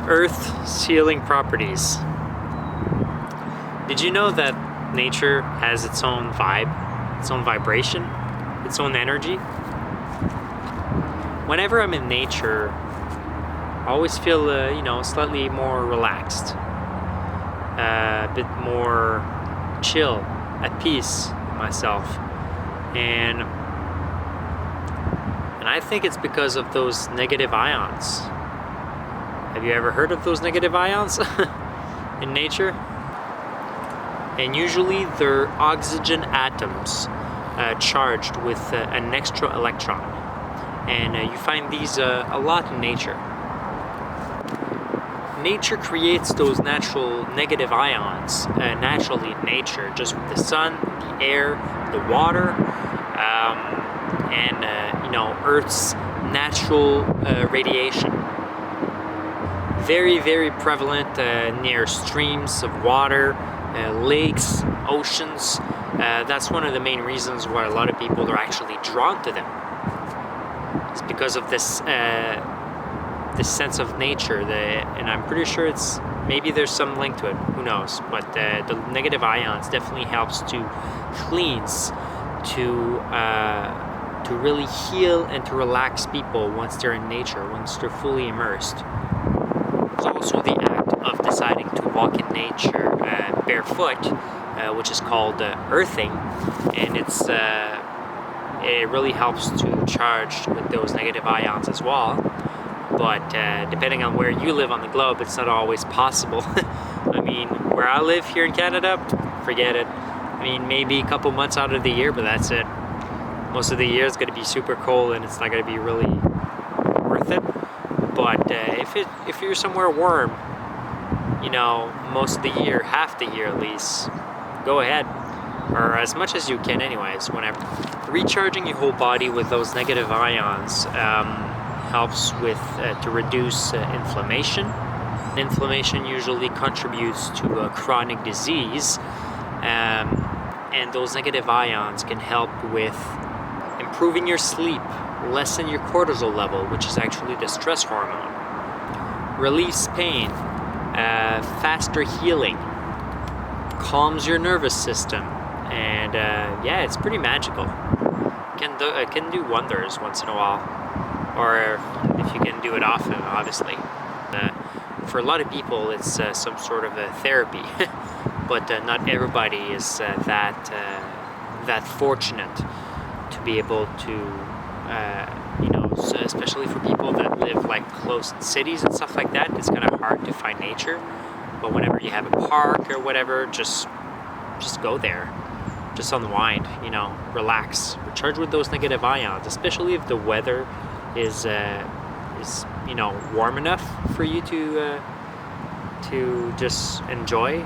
Earth sealing properties. Did you know that nature has its own vibe, its own vibration, its own energy? Whenever I'm in nature, I always feel, slightly more relaxed, a bit more chill, at peace with myself, and I think it's because of those negative ions. Have you ever heard of those negative ions in nature? And usually they're oxygen atoms charged with an extra electron. And you find these a lot in nature. Nature creates those natural negative ions naturally in nature, just with the sun, the air, the water, and Earth's natural radiation. Very, very prevalent near streams of water, lakes, oceans. That's one of the main reasons why a lot of people are actually drawn to them. It's because of this sense of nature, and I'm pretty sure maybe there's some link to it, who knows, but the negative ions definitely helps to cleanse, to really heal and to relax people once they're in nature, once they're fully immersed. It's also the act of deciding to walk in nature barefoot, which is called earthing, and it really helps to charge with those negative ions as well. But depending on where you live on the globe, it's not always possible. I mean, where I live here in Canada, forget it. I mean, maybe a couple months out of the year, but that's it. Most of the year it's going to be super cold, and it's not going to be really worth it. But if you're somewhere warm, most of the year, half the year at least, go ahead, or as much as you can anyways, whenever. Recharging your whole body with those negative ions helps with to reduce inflammation. Inflammation usually contributes to a chronic disease, and those negative ions can help with improving your sleep, lessen your cortisol level, which is actually the stress hormone, relieves pain, faster healing, calms your nervous system, and it's pretty magical. It can do wonders once in a while, or if you can do it often, obviously. For a lot of people, it's some sort of a therapy, but not everybody is that fortunate to be able to, especially for people that live like close to cities and stuff like that. It's kind of hard to find nature, but whenever you have a park or whatever, just go there, just unwind, relax, recharge with those negative ions, especially if the weather is warm enough for you to just enjoy.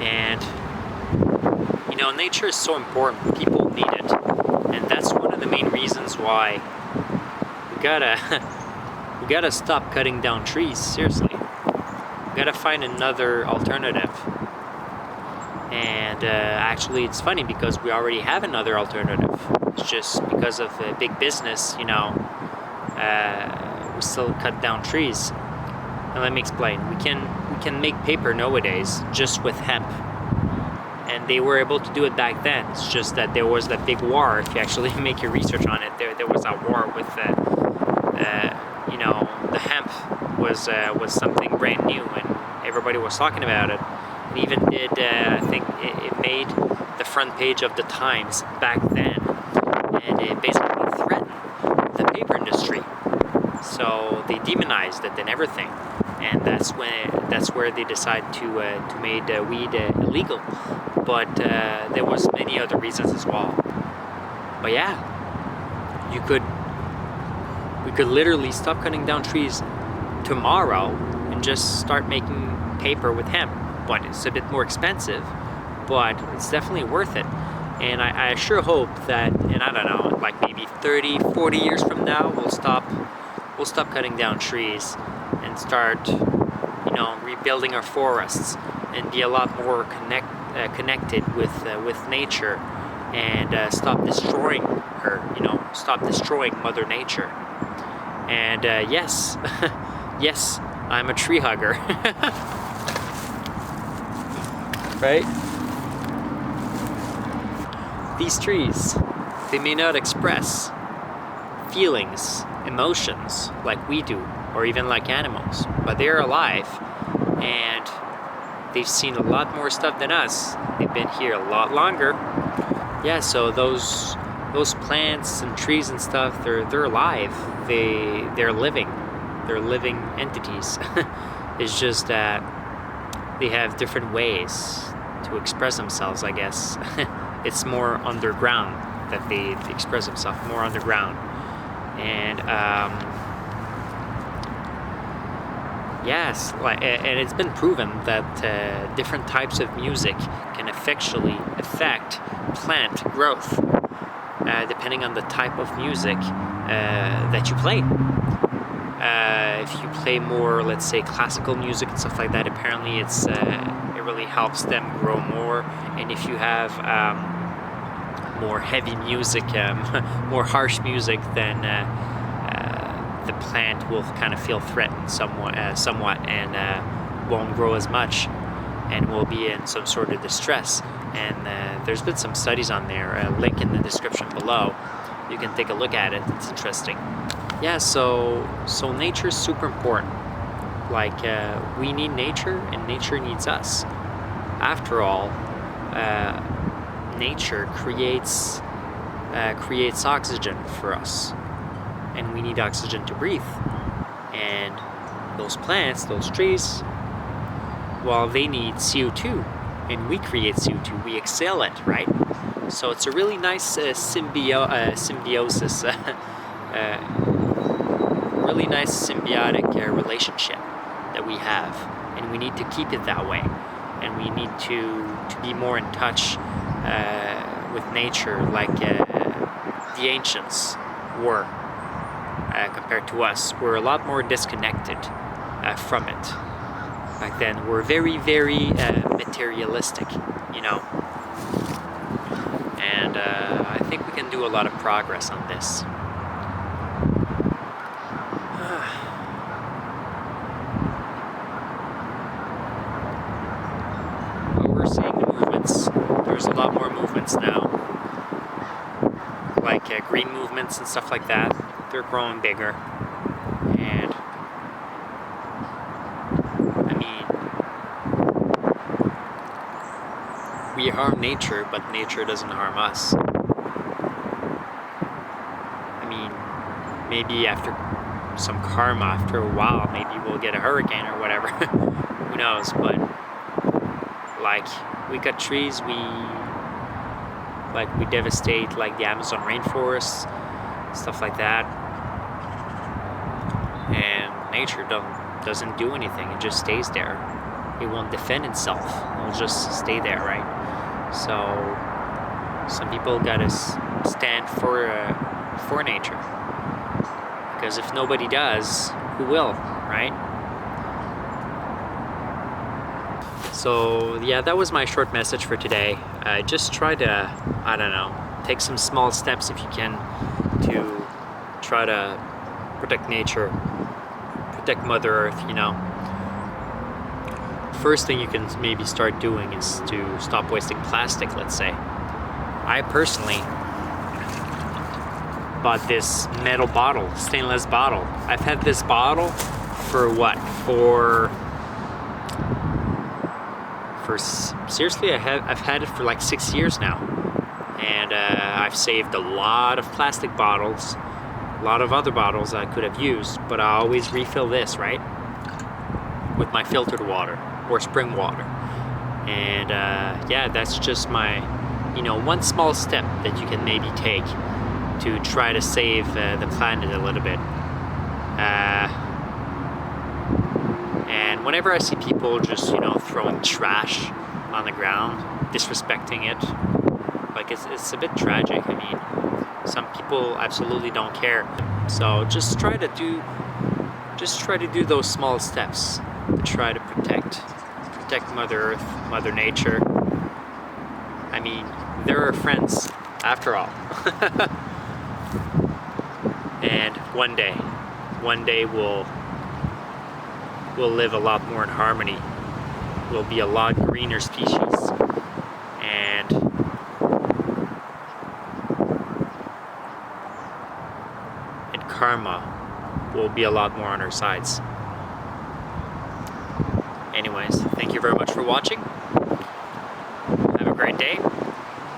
And nature is so important. People need it, and that's one of the main reasons why we gotta stop cutting down trees. Seriously, we gotta find another alternative. And actually, it's funny because we already have another alternative. It's just because of big business, we still cut down trees. And let me explain. We can make paper nowadays just with hemp. And they were able to do it back then. It's just that there was that big war. If you actually make your research on it, there was that war with, the hemp was something brand new, and everybody was talking about it. It even did, I think, it made the front page of the Times back then, and it basically threatened the paper industry. So they demonized it and everything, and that's where they decided to make weed illegal. But there was many other reasons as well. But yeah, we could literally stop cutting down trees tomorrow and just start making paper with hemp. But it's a bit more expensive, but it's definitely worth it. And I sure hope that, and I don't know, like maybe 30, 40 years from now, we'll stop cutting down trees and start, rebuilding our forests and be a lot more connected with nature, and stop destroying her, stop destroying Mother Nature. And yes, Yes, I'm a tree hugger. Right? These trees, they may not express feelings, emotions like we do, or even like animals, but they're alive, and they've seen a lot more stuff than us. They've been here a lot longer. Yeah, so those plants and trees and stuff, they're alive. They're living. They're living entities. It's just that they have different ways to express themselves, I guess. It's more underground that they express themselves, more underground. And yes, and it's been proven that different types of music can effectually affect plant growth, depending on the type of music that you play. If you play more, let's say, classical music and stuff like that, apparently it really helps them grow more. And if you have more heavy music, more harsh music, then the plant will kind of feel threatened somewhat, and won't grow as much, and will be in some sort of distress. And there's been some studies on there, a link in the description below. You can take a look at it, it's interesting. Yeah, so nature's super important. Like, we need nature, and nature needs us. After all, nature creates oxygen for us, and we need oxygen to breathe. And those plants, those trees, well, they need CO2, and we create CO2. We exhale it, right? So it's a really nice symbiosis, really nice symbiotic relationship that we have, and we need to keep it that way. And we need to be more in touch with nature, like the ancients were, compared to us. We're a lot more disconnected from it. Back then, we're very, very materialistic, you know. And I think we can do a lot of progress on this. But we're seeing the movements. There's a lot more movements now. Like green movements and stuff like that. They're growing bigger. And I mean, we harm nature, but nature doesn't harm us. I mean, maybe after some karma, after a while, maybe we'll get a hurricane or whatever. Who knows? But like, we cut trees, we devastate like the Amazon rainforests, stuff like that, and nature doesn't do anything. It just stays there. It won't defend itself. It'll just stay there, right? So some people gotta stand for nature, because if nobody does, who will, right? So yeah, that was my short message for today. Just try to, I don't know, take some small steps if you can to try to protect nature, protect Mother Earth, you know. First thing you can maybe start doing is to stop wasting plastic, let's say. I personally bought this metal bottle, stainless bottle. I've had this bottle for what? Seriously, I've had it for like 6 years now. And I've saved a lot of plastic bottles, a lot of other bottles I could have used, but I always refill this, right? With my filtered water or spring water. And yeah, that's just my, you know, one small step that you can maybe take to try to save the planet a little bit. And whenever I see people just, you know, throwing trash on the ground, disrespecting it, like it's a bit tragic. I mean, some people absolutely don't care. So just try to do those small steps to try to protect Mother Earth, Mother Nature. I mean, they're our friends after all. And one day we'll live a lot more in harmony. We'll be a lot greener species. And karma will be a lot more on our sides. Anyways, thank you very much for watching. Have a great day.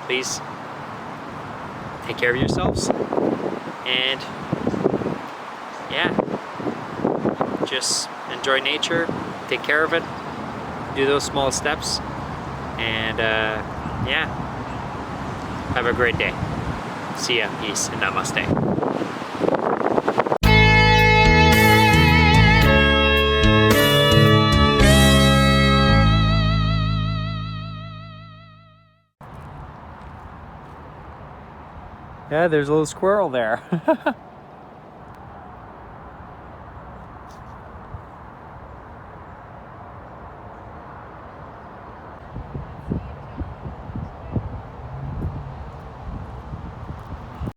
Please take care of yourselves. And yeah, just enjoy nature, take care of it, do those small steps, and yeah, have a great day. See ya, peace, and namaste. Yeah, there's a little squirrel there.